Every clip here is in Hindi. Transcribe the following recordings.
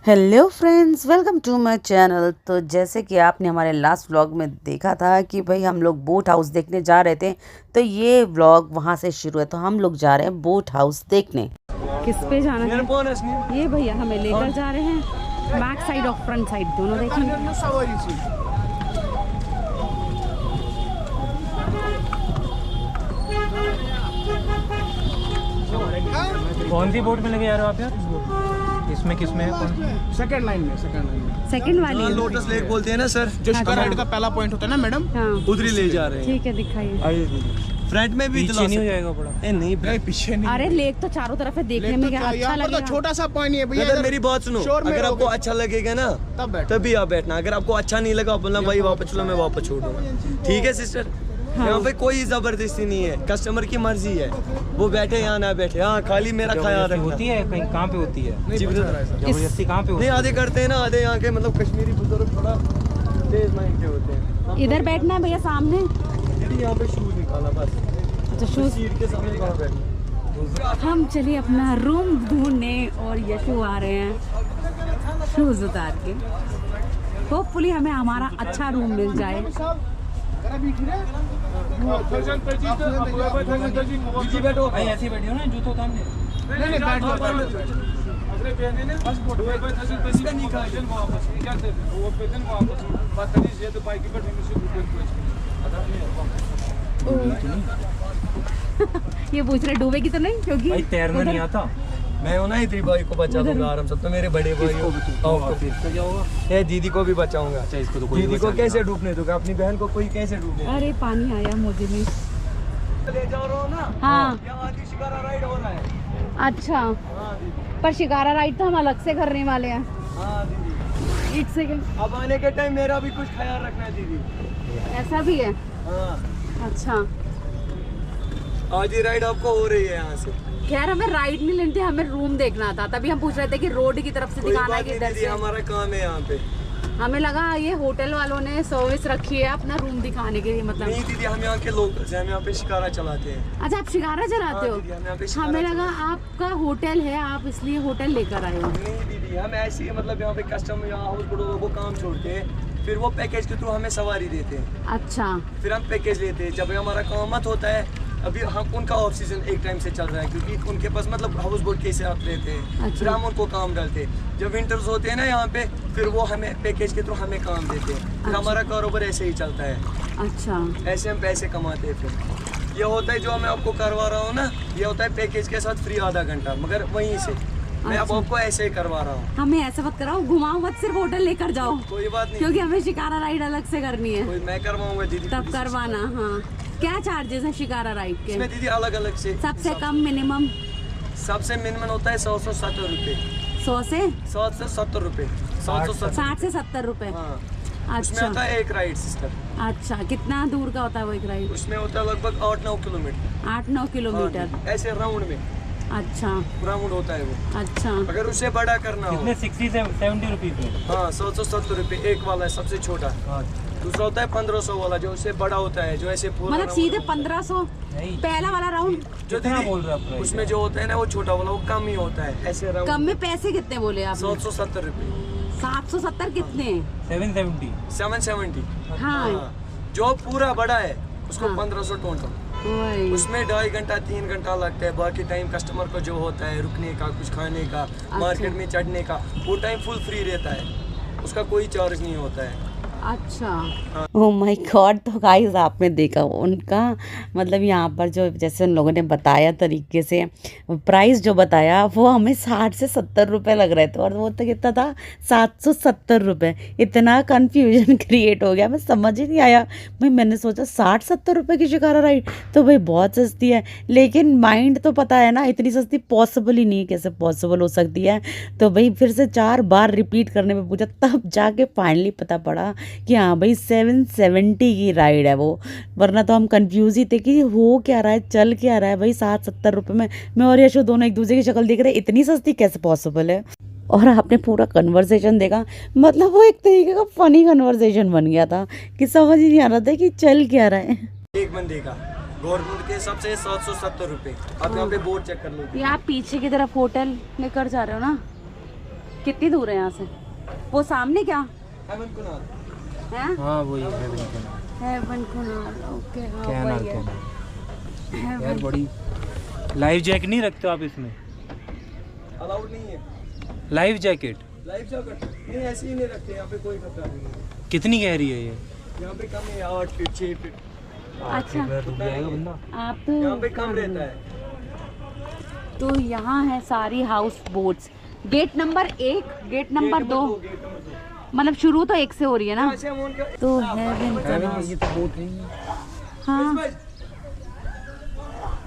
Hello friends, welcome to my channel. तो जैसे कि आपने हमारे लास्ट व्लॉग में देखा था कि भाई हम लोग बोट हाउस देखने जा रहे थे, तो ये व्लॉग वहाँ से शुरू है। तो हम लोग जा रहे हैं बोट हाउस देखने। किस पे जाना है? ये भैया हमें लेकर जा रहे हैं, बैक साइड और फ्रंट साइड दोनों देखेंगे। कौन सी बोट में लगे जा रहे हो आप यार? इसमें किसमें है? सेकंड लाइन में सेकंड वाली है। लोटस लेक बोलते हैं ना सर, जो शिकारा का पहला पॉइंट होता है ना मैडम, हाँ। उधर ही ले जा रहे हैं। ठीक है, दिखाइए। फ्रंट में भी पीछे नहीं हो जाएगा बड़ा? नहीं भाई, पीछे नहीं। अरे लेक तो चारों तरफ है, देखने में क्या अच्छा लगेगा। छोटा सा पॉइंट है भैया। अगर मेरी बात सुनो, अगर आपको अच्छा लगेगा ना तभी आप बैठना। अगर आपको अच्छा नहीं लगा बोलना भाई वापस चलो, मैं वापस छोड़ दूंगा। ठीक है सिस्टर? हाँ। यहाँ पे कोई जबरदस्ती नहीं है, कस्टमर की मर्जी है, वो बैठे या ना बैठे। हाँ, खाली मेरा ख्याल रखना। होती है कहीं, कहाँ पे होती है जबरदस्ती? कहाँ पे होती नहीं, आधे करते हैं ना, आधे यहाँ के मतलब कश्मीरी बुजुर्ग थोड़ा तेज माइंड के होते हैं। इधर बैठना है भैया सामने। यहाँ पे शूज निकाला बस। अच्छा, शूज सीट के सामने कहाँ बैठना। हम चलिए अपना रूम ढूंढने और यशु आ रहे हैं शूज उतार के। होपफुली हमें हमारा अच्छा रूम मिल जाए। ऐसे बैठे हो ना, जूतो उतार ये पूछ रहे डूबेगी तो नहीं, क्योंकि भाई तैरना नहीं आता। मैं हूँ ना, इतनी भाई को बचा दूंगा आराम से। तो मेरे बड़े भाई हो, दीदी को भी बचाऊंगा। इसको तो दीदी को कैसे डूबने दूंगा? अपनी बहन को कोई कैसे डूबने? अरे पानी आया मुझे भी। ले जा रहा हूँ ना। हाँ। यहाँ आदि शिकारा राइड हो रहा है। अच्छा, हाँ दीदी। पर शिकारा राइड तो हम अलग से करने वाले हैं। हाँ दीदी। एक सेकंड, अब आने के टाइम मेरा भी कुछ ख्याल रखना है दीदी। ऐसा भी है? हाँ, अच्छा, आधी राइड आपको हो रही है यहाँ से। खैर हमें राइड नहीं लेनी थी, हमें रूम देखना था। तभी हम पूछ रहे थे कि रोड की तरफ से कोई दिखाना है बात कि नहीं इधर दीदी, से। हमारा काम है यहाँ पे। हमें लगा ये होटल वालों ने सर्विस रखी है अपना रूम दिखाने के लिए, मतलब। नहीं दीदी, हम यहाँ के लोकल्स हैं, हम यहाँ पे शिकारा चलाते हैं। अच्छा, आप शिकारा चलाते हाँ दीदी, हम यहाँ पे हो? शिकारा हमें लगा चलाते आपका होटल है, आप इसलिए होटल लेकर आए हो। नहीं दीदी, हम ऐसे ही मतलब यहाँ पे कस्टमर यहाँ हाउस बोट लोगों को काम छोड़ते हैं, फिर वो पैकेज के थ्रू हमें सवारी देते हैं। अच्छा, फिर हम पैकेज लेते हैं। जब हमारा काम मत होता है, अभी हम उनका ऑफ सीजन एक टाइम से चल रहा है, क्योंकि उनके पास मतलब हाउस बोट कैसे आप लेते हैं। अच्छा। फिर हम उनको काम डालते हैं। जब विंटर्स होते हैं ना यहाँ पे, फिर वो हमें पैकेज के थ्रू हमें काम देते हैं। फिर अच्छा। हमारा कारोबार ऐसे ही चलता है। अच्छा, ऐसे हम पैसे कमाते हैं। फिर ये होता है जो मैं आपको करवा रहा हूँ ना, ये होता है पैकेज के साथ फ्री आधा घंटा, मगर वहीं से मैं अब अच्छा। आपको ऐसे ही करवा रहा हूँ। हमें ऐसा मत कराओ, घुमाओ मत, सिर्फ होटल लेकर जाओ, कोई बात नहीं, क्योंकि हमें शिकारा राइड अलग से करनी है। कोई मैं करवाऊंगा दीदी। तब करवाना। हाँ, क्या चार्जेस है शिकारा राइड के? इसमें दीदी अलग अलग से। सबसे कम मिनिमम? सबसे मिनिमम होता है 170 रुपये। 100 से 170 रुपये। 770। 60 से 70 रुपए? हाँ। उसमें अच्छा होता है एक राइड सिस्टर। अच्छा, कितना दूर का होता है वो एक राइड? उसमें होता है लगभग 8-9 किलोमीटर। 8-9 किलोमीटर? हाँ, ऐसे राउंड में अच्छा राउंड होता है वो। अच्छा, अगर उससे बड़ा करना हो, कितने 60 से 70 रुपीज में? हाँ 170 रुपये एक वाला है, सबसे छोटा। दूसरा होता है 1500 वाला, जो उससे बड़ा होता है, जो ऐसे पूरा मतलब सीधे 1500 नहीं, पहला वाला राउंड? जो कितना दीदी बोल रहे हो आप? उसमें जो होता है ना वो छोटा वाला, वो कम ही होता है। ऐसे राउंड कम में पैसे कितने बोले आप? 770 रुपये। 770 कितने? 770। 770। हाँ, जो पूरा बड़ा है उसको हाँ। 1500 टोटल। वही। उसमें 2.5 घंटा 3 घंटा लगता है। बाकी टाइम कस्टमर को जो होता है रुकने का, कुछ खाने का, मार्केट में चढ़ने का, वो टाइम फुल फ्री रहता है, उसका कोई चार्ज नहीं होता है। अच्छा, ओह माय गॉड। तो गाइस आपने देखा उनका मतलब यहाँ पर जो जैसे उन लोगों ने बताया तरीके से, प्राइस जो बताया वो हमें 60 से 70 रुपये लग रहे थे, और वो तो कितना था 770 रुपये। इतना कन्फ्यूजन क्रिएट हो गया, मैं समझ ही नहीं आया। भाई मैंने सोचा 60-70 रुपये की शिकारा राइड तो भाई बहुत सस्ती है, लेकिन माइंड तो पता है ना इतनी सस्ती पॉसिबल ही नहीं, कैसे पॉसिबल हो सकती है। तो भाई फिर से 4 बार रिपीट करने में पूछा, तब जाके फाइनली पता पड़ा कि हाँ भाई 770 की राइड है वो, वरना तो हम कंफ्यूज ही थे कि हो क्या रहा है, चल क्या रहा है। भाई 60-70 रुपये में मैं और यशो दोनों एक दूसरे की शक्ल देख रहे, इतनी सस्ती कैसे पॉसिबल है। और आपने पूरा कन्वर्सेशन देखा, मतलब वो एक तरीके का फनी कन्वर्सेशन बन गया था कि समझ ही नहीं आ रहा था कि चल क्या रहा है। एक बंदे का गवर्नमेंट के हिसाब से 770 रुपये। आप यहाँ पे बोर्ड चेक कर लो। ये आप पीछे की तरफ होटल लेकर जा रहे हो ना? कितनी दूर है यहाँ से? वो सामने क्या हेवन कुनाल। है? हाँ वही है हेवन कुनाल। ओके हाँ कैनाल वही है। कैनाल यार बड़ी। लाइफ जैकेट नहीं रखते हो आप इसमें? अलाउड नहीं है लाइफ जैकेट लाइफ जैकेट, नहीं ऐसे ही नहीं रखते यहाँ पे, कोई खतरा नहीं है। कितनी गहरी है ये? यहाँ पे कम है 8 फीट 6 फीट, अच्छा डूब जाएगा बंदा। आप तो यहाँ पे कम रहता है। तो यहाँ है सारी house boats. Gate number 1, gate number 2, gate number 2। मतलब शुरू तो 1 से हो रही है ना? अच्छा मोन का तो हेवन कनाल। ये तो बोट नहीं है। हाँ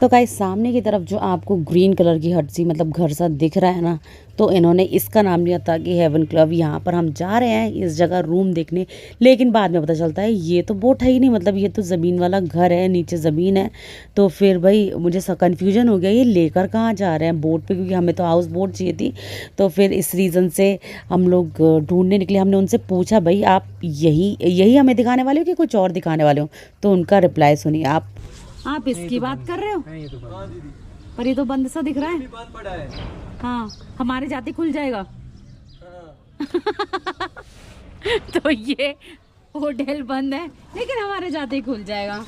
तो गाइस सामने की तरफ जो आपको ग्रीन कलर की हट सी मतलब घर सा दिख रहा है ना, तो इन्होंने इसका नाम लिया था कि हेवन क्लब। यहाँ पर हम जा रहे हैं इस जगह रूम देखने, लेकिन बाद में पता चलता है ये तो बोट है ही नहीं, मतलब ये तो ज़मीन वाला घर है, नीचे ज़मीन है। तो फिर भाई मुझे कन्फ्यूजन हो गया ये लेकर कहाँ जा रहे हैं बोट पे, क्योंकि हमें तो हाउस बोट चाहिए थी। तो फिर इस रीज़न से हम लोग ढूंढने निकले। हमने उनसे पूछा भाई आप यही हमें दिखाने वाले हो कि कुछ और दिखाने वाले हो? तो उनका रिप्लाई सुनिए आप इसकी बात कर रहे हो? नहीं ये तो बंद हाँ दीदी, पर ये तो बंद सा दिख रहा है। ये बात पड़ा है। हाँ हमारे जाते खुल जाएगा। हाँ। तो ये होटल बंद है लेकिन हमारे जाते ही खुल जाएगा।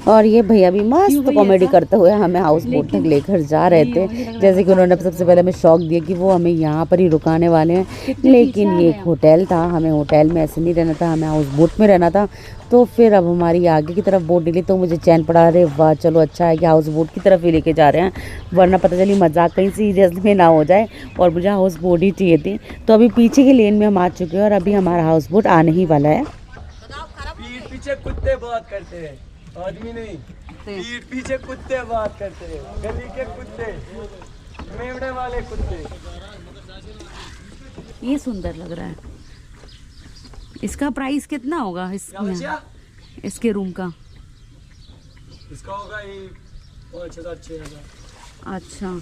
और ये भैया भी क्यों मस्त भैया कॉमेडी ऐसा? करते हुए हमें हाउस बोट तक लेकर जा रहे थे। जैसे कि उन्होंने सबसे पहले हमें शौक दिया कि वो हमें यहाँ पर ही रुकाने वाले हैं, कितने लेकिन पीछे आ ये गए एक हम। होटल था, हमें होटल में ऐसे नहीं रहना था, हमें हाउस बोट में रहना था। तो फिर अब हमारी आगे की तरफ बोट निकली तो मुझे चैन पड़ा, अरे वाह चलो अच्छा है कि हाउस बोट की तरफ ही लेके जा रहे हैं, वरना पता चली मजाक कहीं सीरियस में ना हो जाए और मुझे हाउस बोट ही चाहिए थी। तो अभी पीछे की लेन में हम आ चुके हैं और अभी हमारा हाउस बोट आने ही वाला है। पीठ पीछे कुत्ते बात करते हैं, आदमी नहीं। पीठ पीछे कुत्ते बात करते हैं, गली के कुत्ते, मेमड़े वाले कुत्ते। ये सुंदर लग रहा है। इसका प्राइस कितना होगा क्या बचा? इसके रूम का? इसका होगा ये 5,000 6,000। अच्छा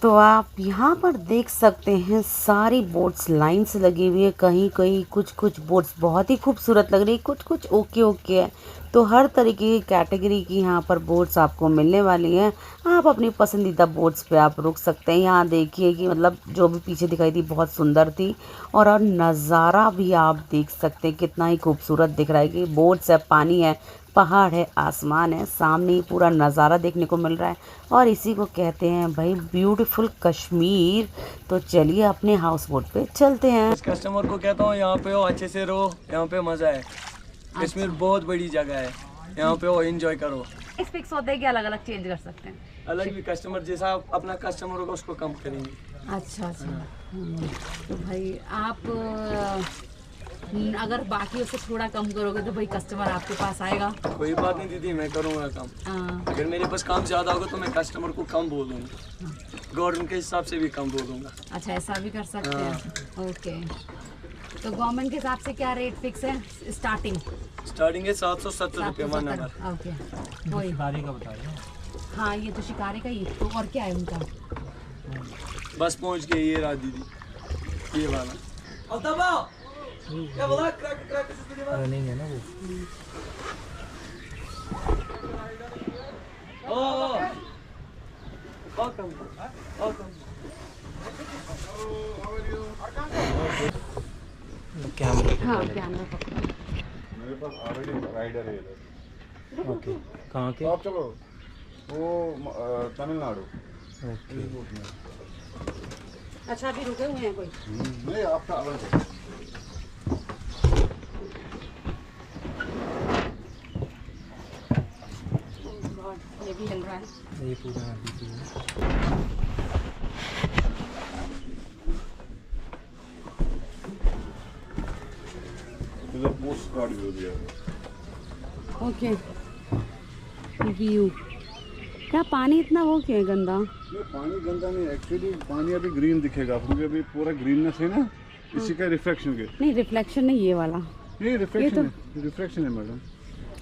तो आप यहाँ पर देख सकते हैं सारी बोट्स लाइन से लगी हुई है, कहीं कहीं कुछ बोट्स बहुत ही खूबसूरत लग रही है, कुछ ओके है। तो हर तरीके की कैटेगरी की यहाँ पर बोट्स आपको मिलने वाली हैं। आप अपनी पसंदीदा बोट्स पे आप रुक सकते हैं। यहाँ देखिए कि मतलब जो भी पीछे दिखाई थी बहुत सुंदर थी, और नज़ारा भी आप देख सकते हैं कितना ही खूबसूरत दिख रहा है कि बोट्स है, पानी है, पहाड़ है, आसमान है, सामने ही पूरा नज़ारा देखने को मिल रहा है। और इसी को कहते हैं भाई ब्यूटीफुल कश्मीर। तो चलिए अपने हाउस बोट पे चलते हैं। इस कस्टमर को कहता हूँ यहाँ पे हो, अच्छे से रहो, यहाँ पे मज़ा है। कश्मीर बहुत बड़ी जगह है, यहाँ पे हो, एंजॉय करो। इस फिक्स होते हैं कि अलग अलग चेंज कर सकते हैं? अलग भी कस्टमर जैसा अपना कस्टमर होगा उसको कम करेंगे। अच्छा तो भाई आप अगर बाकी उससे थोड़ा कम करोगे तो भाई कस्टमर आपके पास आएगा। कोई बात नहीं दीदी, मैं करूँगा कम। अगर मेरे पास काम ज़्यादा होगा तो मैं कस्टमर को कम बोलूँगा, गवर्नमेंट के हिसाब से भी कम बोलूँगा। अच्छा ऐसा भी कर सकते हैं। ओके तो गवर्नमेंट के हिसाब से क्या रेट फिक्स है? स्टार्टिंग है 770 रुपये 1 आवर। ओके वही शिकारी का बता रहे हो? हाँ ये तो शिकारी का ही। तो और क्या है उनका? बस पहुँच गए, ये रहा दीदी, ये वाला। क्या बोला? रनिंग है ना वो। कैमरा हाँ कैमरा पकड़ो। मेरे पास ऑलरेडी राइडर है इधर। ओके कहाँ के? तो आप चलो वो तमिलनाडु। ओके अच्छा अभी रुके हुए हैं कोई? नहीं आपका अलग है। ये भी चल रहा है। ये पूरा अभी तो है। इधर पोस्ट कार्ड भी दिया है। Okay view. क्या पानी इतना वो क्यों है गंदा? ये पानी गंदा नहीं, एक्चुअली पानी अभी ग्रीन दिखेगा क्योंकि अभी पूरा ग्रीननेस है ना, इसी का रिफ्लेक्शन के। नहीं रिफ्लेक्शन नहीं, ये वाला ये रिफ्लेक्शन है, रिफ्लेक्शन है मैडम,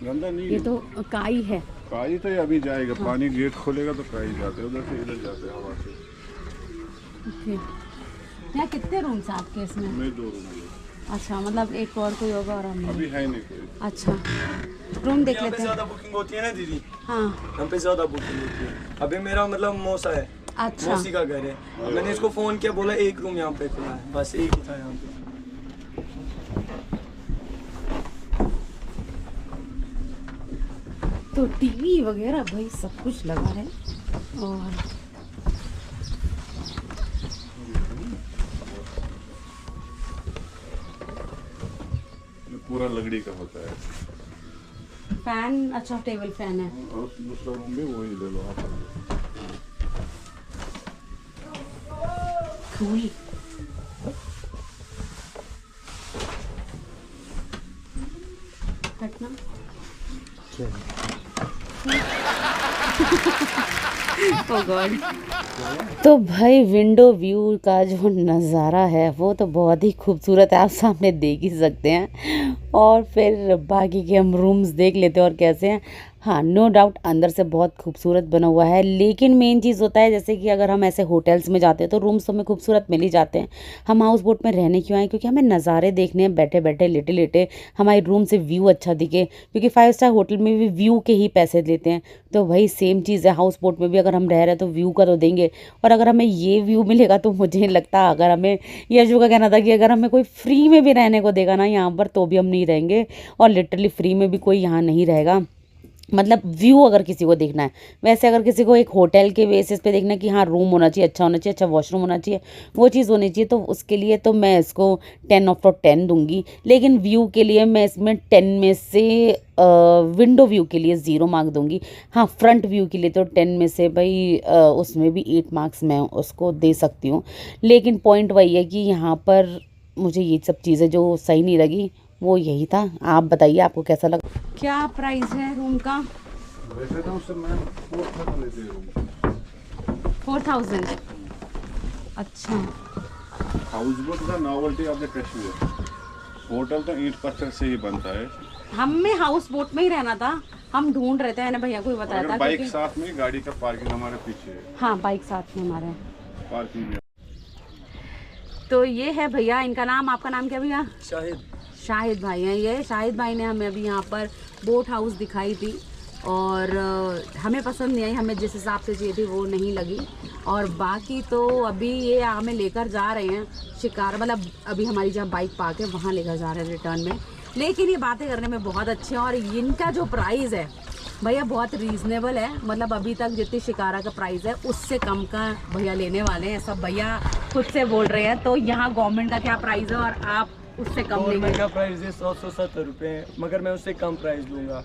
गंदा नहीं ये है। तो काई है। काई तो ये अभी जाएगा, पानी गेट खोलेगा तो काई जाते हैं, उधर से इधर जाते हैं हवा से। ओके यहाँ कितने रूम्स हैं आपके इसमें? मैं 2 रूम है। अच्छा मतलब एक और कोई होगा और हम। अभी है नहीं कोई। अच्छा रूम देख यहाँ पे लेते हैं। ज़्यादा बुकिंग होती है ना दीदी, हाँ यहाँ पे ज़्यादा बुकिंग होती है। अभी मेरा मतलब मौसा है, अच्छा। मौसी का घर है। मैंने इसको फ़ोन किया, बोला एक रूम यहाँ पे खुला है, बस एक ही था यहाँ पे। तो टीवी वगैरह भाई सब कुछ लगा है। और ये पूरा लकड़ी का होता है। फैन, अच्छा टेबल फैन है। और दूसरा रूम भी वही ले लो आप। कूल। हटना। Oh God। तो भाई विंडो व्यू का जो नज़ारा है वो तो बहुत ही खूबसूरत है, आप सामने देख ही सकते हैं। और फिर बाकी के हम रूम्स देख लेते हैं और कैसे हैं। हाँ, नो डाउट अंदर से बहुत खूबसूरत बना हुआ है, लेकिन मेन चीज़ होता है जैसे कि अगर हम ऐसे होटल्स में जाते हैं तो रूम्स हमें खूबसूरत मिल ही जाते हैं। हम हाउस बोट में रहने क्यों आए? क्योंकि हमें नज़ारे देखने हैं, बैठे बैठे लेटे लेटे हमारे रूम से व्यू अच्छा दिखे, क्योंकि 5 स्टार होटल में भी व्यू के ही पैसे देते हैं। तो वही सेम चीज़ है, हाउस बोट में भी अगर हम रह रहे हैं तो व्यू का तो देंगे। और अगर हमें ये व्यू मिलेगा तो मुझे नहीं लगता, अगर हमें यशु का कहना था कि अगर हमें कोई फ्री में भी रहने को देगा ना यहाँ पर तो भी हम नहीं रहेंगे। और लिटरली फ्री में भी कोई यहाँ नहीं रहेगा, मतलब व्यू अगर किसी को देखना है। वैसे अगर किसी को एक होटल के बेसिस पे देखना है कि हाँ रूम होना चाहिए, अच्छा होना चाहिए, अच्छा वॉशरूम होना चाहिए, वो चीज़ होनी चाहिए, तो उसके लिए तो मैं इसको 10/10 दूंगी। लेकिन व्यू के लिए मैं इसमें 10 में से विंडो व्यू के लिए 0 मार्क दूंगी। हाँ, फ्रंट व्यू के लिए तो 10 में से भाई उसमें भी 8 मार्क्स मैं उसको दे सकती हूँ। लेकिन पॉइंट वही है कि यहाँ पर मुझे ये सब चीज़ें जो सही नहीं लगी वो यही था। आप बताइए आपको कैसा लगा? क्या प्राइस है रूम का? वैसे तो उससे मैं 4,000 लेते हूँ। 4000। अच्छा। हाउस बोट का novelty of the Kashmir. Hotel तो ईंट पत्थर से ही बनता है। हमें हाउस बोट में ही रहना था, हम ढूंढ रहे थे, मैंने भैया को भी बताया था। बाइक साथ में, गाड़ी का पार्किंग हमारे पीछे है। हाँ, बाइक साथ में हमारे। पार्किंग में। तो ये है भैया, इनका नाम, आपका नाम क्या भैया? शाहिद। शाहिद भाई हैं ये। शाहिद भाई ने हमें अभी यहाँ पर बोट हाउस दिखाई थी और हमें पसंद नहीं आई, हमें जिस हिसाब से चाहिए थी वो नहीं लगी। और बाकी तो अभी ये हमें लेकर जा रहे हैं शिकार, मतलब अभी हमारी जहाँ बाइक पार्क है वहाँ लेकर जा रहे हैं रिटर्न में। लेकिन ये बातें करने में बहुत अच्छे हैं और इनका जो प्राइस है भैया बहुत रीज़नेबल है, मतलब अभी तक जितनी शिकारा का प्राइस है उससे कम का भैया लेने वाले हैं, सब भैया खुद से बोल रहे हैं। तो यहाँ गवर्नमेंट का क्या प्राइस है और आप उससे कम लेंगे? गवर्नमेंट का प्राइस है 100-170 रुपये, मगर मैं उससे कम प्राइस लूँगा।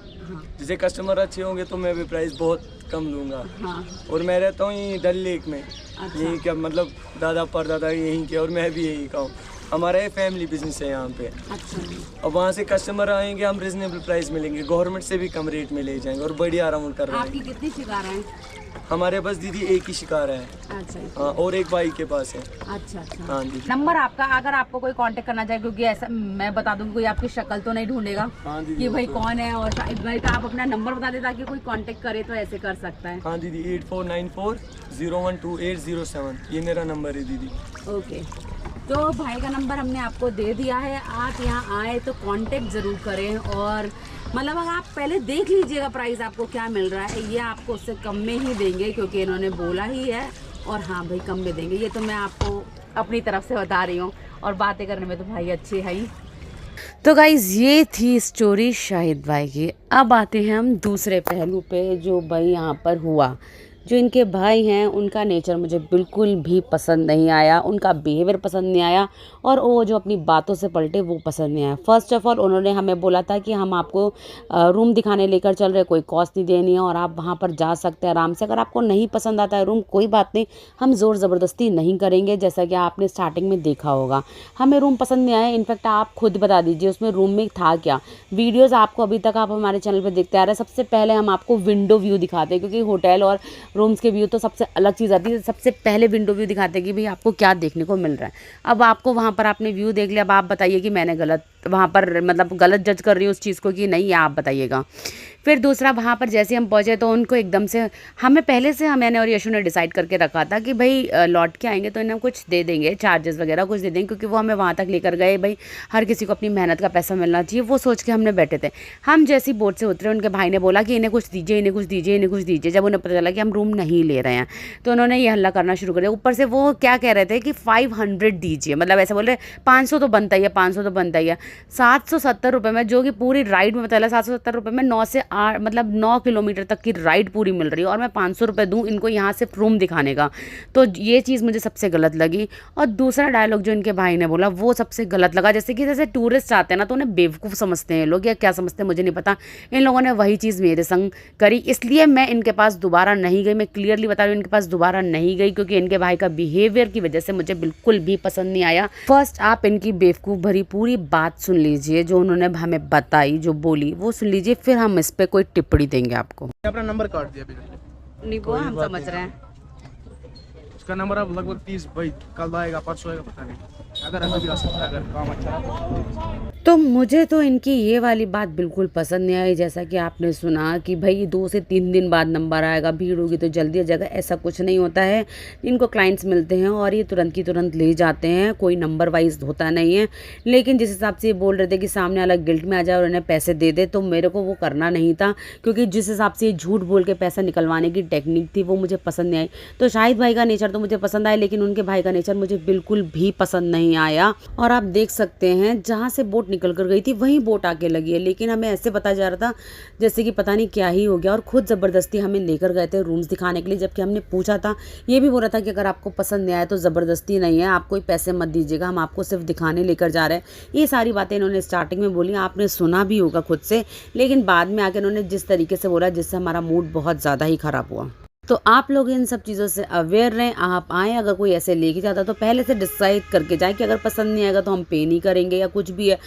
जैसे कस्टमर अच्छे होंगे तो मैं भी प्राइस बहुत कम लूँगा। हाँ। और मैं रहता हूँ यहीं डल लेक में। अच्छा। यहीं क्या मतलब दादा परदादा यहीं के और मैं भी यहीं का हूँ। हमारा ये फैमिली बिजनेस है यहाँ पे। अच्छा। और वहाँ से कस्टमर आएंगे, हम रिजनेबल प्राइस मिलेंगे, गवर्नमेंट से भी कम रेट में ले जाएंगे और बढ़िया अराउंड कर रहे आपकी हैं। कितनी शिकारा है? हमारे पास दीदी एक ही शिकार है। अच्छा। हाँ, और एक भाई के पास है। अच्छा अच्छा। हाँ जी। नंबर आपका, अगर आपको कोई कांटेक्ट करना चाहे, क्योंकि ऐसा मैं बता दूंगी कोई आपकी शक्ल तो नहीं ढूंढेगा हाँ दीदी, कि भाई कौन है, और शाहिद भाई का आप अपना नंबर बता दें ताकि कोई कांटेक्ट करे तो ऐसे कर सकता है। हाँ दीदी, 8494012807, ये मेरा नंबर है दीदी। ओके, तो भाई का नंबर हमने आपको दे दिया है। आप यहाँ आए तो कांटेक्ट ज़रूर करें और मतलब अगर आप पहले देख लीजिएगा प्राइस आपको क्या मिल रहा है। ये आपको उससे कम में ही देंगे क्योंकि इन्होंने बोला ही है, और हाँ भाई कम में देंगे, ये तो मैं आपको अपनी तरफ से बता रही हूँ। और बातें करने में तो भाई अच्छे है ही। तो गाइज़ ये थी स्टोरी शाहिद भाई की। अब आते हैं हम दूसरे पहलू पे जो भाई यहाँ पर हुआ। जो इनके भाई हैं उनका नेचर मुझे बिल्कुल भी पसंद नहीं आया, उनका बिहेवियर पसंद नहीं आया और वो जो अपनी बातों से पलटे वो पसंद नहीं आया। फर्स्ट ऑफ ऑल उन्होंने हमें बोला था कि हम आपको रूम दिखाने लेकर चल रहे, कोई कॉस्ट नहीं देनी है और आप वहाँ पर जा सकते हैं आराम से। अगर आपको नहीं पसंद आता है रूम कोई बात नहीं, हम ज़ोर ज़बरदस्ती नहीं करेंगे। जैसा कि आपने स्टार्टिंग में देखा होगा हमें रूम पसंद नहीं आया। इनफैक्ट आप खुद बता दीजिए उसमें रूम में था क्या। वीडियोज़ आपको अभी तक आप हमारे चैनल पर देखते आ रहे हैं। सबसे पहले हम आपको विंडो व्यू दिखाते हैं क्योंकि होटल और रूम्स के व्यू तो सबसे अलग चीज़ आती है। सबसे पहले विंडो व्यू दिखाते हैं कि भाई आपको क्या देखने को मिल रहा है। अब आपको वहाँ पर आपने व्यू देख लिया, अब आप बताइए कि मैंने गलत वहाँ पर मतलब गलत जज कर रही हूँ उस चीज़ को कि नहीं, आप बताइएगा। फिर दूसरा, वहाँ पर जैसे हम पहुँचे तो उनको एकदम से, हमें पहले से मैंने और यशु ने डिसाइड करके रखा था कि भाई लौट के आएंगे तो इन्हें कुछ दे देंगे, चार्जेस वगैरह कुछ दे देंगे, क्योंकि वो हमें वहाँ तक लेकर गए, भाई हर किसी को अपनी मेहनत का पैसा मिलना चाहिए, वो सोच के हमने बैठे थे। हम जैसी बोट से उतरे, उनके भाई ने बोला कि इन्हें कुछ दीजिए, इन्हें कुछ दीजिए, इन्हें कुछ दीजिए। जब उन्हें पता चला कि हम रूम नहीं ले रहे हैं तो उन्होंने ये हल्ला करना शुरू कर दिया। ऊपर से वो क्या कह रहे थे कि 500 दीजिए, मतलब ऐसे बोल रहे 500 तो बनता ही है, 500 तो बनता ही है। 770 रुपये में, जो कि पूरी राइड में बताया 770 रुपये में 9 से 8 मतलब 9 किलोमीटर तक की राइड पूरी मिल रही है, और मैं 500 रुपये दूँ इनको यहाँ से रूम दिखाने का, तो ये चीज़ मुझे सबसे गलत लगी। और दूसरा डायलॉग जो इनके भाई ने बोला वो सबसे गलत लगा, जैसे टूरिस्ट आते हैं ना तो उन्हें बेवकूफ़ समझते हैं लोग, या क्या समझते हैं मुझे नहीं पता। इन लोगों ने वही चीज़ मेरे संग करी, इसलिए मैं इनके पास दोबारा नहीं गई। मैं क्लियरली बता रही हूँ, इनके पास दोबारा नहीं गई, क्योंकि इनके भाई का बिहेवियर की वजह से मुझे बिल्कुल भी पसंद नहीं आया। फर्स्ट आप इनकी बेवकूफ़ भरी पूरी बात सुन लीजिए, जो उन्होंने हमें बताई, जो बोली वो सुन लीजिए, फिर हम इस पर कोई टिप्पणी देंगे आपको। अपना नंबर काट दिया अभी। नहीं, वो हम समझ रहे हैं। उसका नंबर अब लगभग 30 भाई कल आएगा, परसों आएगा, पता नहीं, अगर अभी भी आ सकता है, अगर काम अच्छा है। तो मुझे तो इनकी ये वाली बात बिल्कुल पसंद नहीं आई। जैसा कि आपने सुना कि भाई 2 से 3 दिन बाद नंबर आएगा, भीड़ होगी तो जल्दी आ जाएगा, ऐसा कुछ नहीं होता है। इनको क्लाइंट्स मिलते हैं और ये तुरंत की तुरंत ले जाते हैं, कोई नंबर वाइज होता नहीं है। लेकिन जिस हिसाब से ये बोल रहे थे कि सामने वाला गिल्ट में आ जाए और उन्हें पैसे दे दे, तो मेरे को वो करना नहीं था, क्योंकि जिस हिसाब से ये झूठ बोल के पैसा निकलवाने की टेक्निक थी वो मुझे पसंद नहीं आई। तो शाहिद भाई का नेचर तो मुझे पसंद आया, लेकिन उनके भाई का नेचर मुझे बिल्कुल भी पसंद नहीं आया। और आप देख सकते हैं जहाँ से बोट निकल कर गई थी वहीं बोट आके लगी है, लेकिन हमें ऐसे बताया जा रहा था जैसे कि पता नहीं क्या ही हो गया, और खुद ज़बरदस्ती हमें लेकर गए थे रूम्स दिखाने के लिए। जबकि हमने पूछा था, ये भी बोला था कि अगर आपको पसंद नहीं आया तो ज़बरदस्ती नहीं है, आप कोई पैसे मत दीजिएगा, हम आपको सिर्फ दिखाने लेकर जा रहे हैं। ये सारी बातें इन्होंने स्टार्टिंग में बोली, आपने सुना भी होगा खुद से, लेकिन बाद में आके इन्होंने जिस तरीके से बोला, जिससे हमारा मूड बहुत ज़्यादा ही ख़राब हुआ। तो आप लोग इन सब चीज़ों से अवेयर रहें, आप आएँ, अगर कोई ऐसे लेके जाता तो पहले से डिसाइड करके जाए कि अगर पसंद नहीं आएगा तो हम पे नहीं करेंगे या कुछ भी है।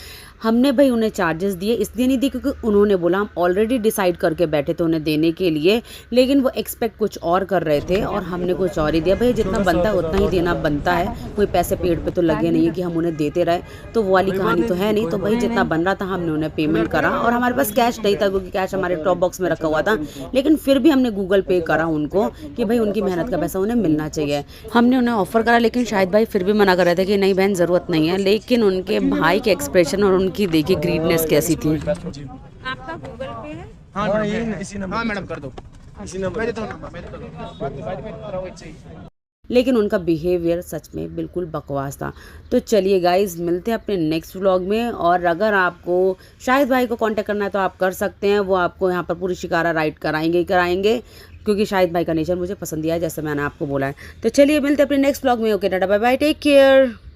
हमने भाई उन्हें चार्जेस दिए, इसलिए नहीं दिए क्योंकि उन्होंने बोला, हम ऑलरेडी डिसाइड करके बैठे थे उन्हें देने के लिए, लेकिन वो एक्सपेक्ट कुछ और कर रहे थे और हमने कुछ और ही दिया। भाई जितना बनता है उतना ही देना बनता है, कोई पैसे पेड़ पे तो लगे नहीं है कि हम उन्हें देते रहे, तो वो वाली कहानी तो है नहीं। तो भाई जितना बन रहा था हमने उन्हें पेमेंट करा, और हमारे पास कैश नहीं था क्योंकि कैश हमारे टॉप बॉक्स में रखा हुआ था, लेकिन फिर भी हमने गूगल पे करा उनको कि भाई उनकी मेहनत का पैसा उन्हें मिलना चाहिए। हमने उन्हें ऑफर करा, लेकिन शाहिद भाई फिर भी मना कर रहे थे कि नहीं बहन ज़रूरत नहीं है। लेकिन उनके भाई के एक्सप्रेशन और उनकी देखिए ग्रीडनेस कैसी थी। आपका गूगल पे है? हाँ इसी नंबर, हाँ मैडम कर दो, इसी नंबर दे दो नंबर। लेकिन उनका बिहेवियर सच में बिल्कुल बकवास था। तो चलिए गाइस, मिलते हैं अपने नेक्स्ट व्लॉग में। और अगर आपको शाहिद भाई को कांटेक्ट करना है तो आप कर सकते हैं, वो आपको यहाँ पर पूरी शिकारा राइड कराएंगे, क्योंकि शाहिद भाई का नेचर मुझे पसंद दिया है जैसे मैंने आपको बोला है। तो चलिए मिलते हैं अपने नेक्स्ट व्लॉग में। Okay tata bye bye, take care.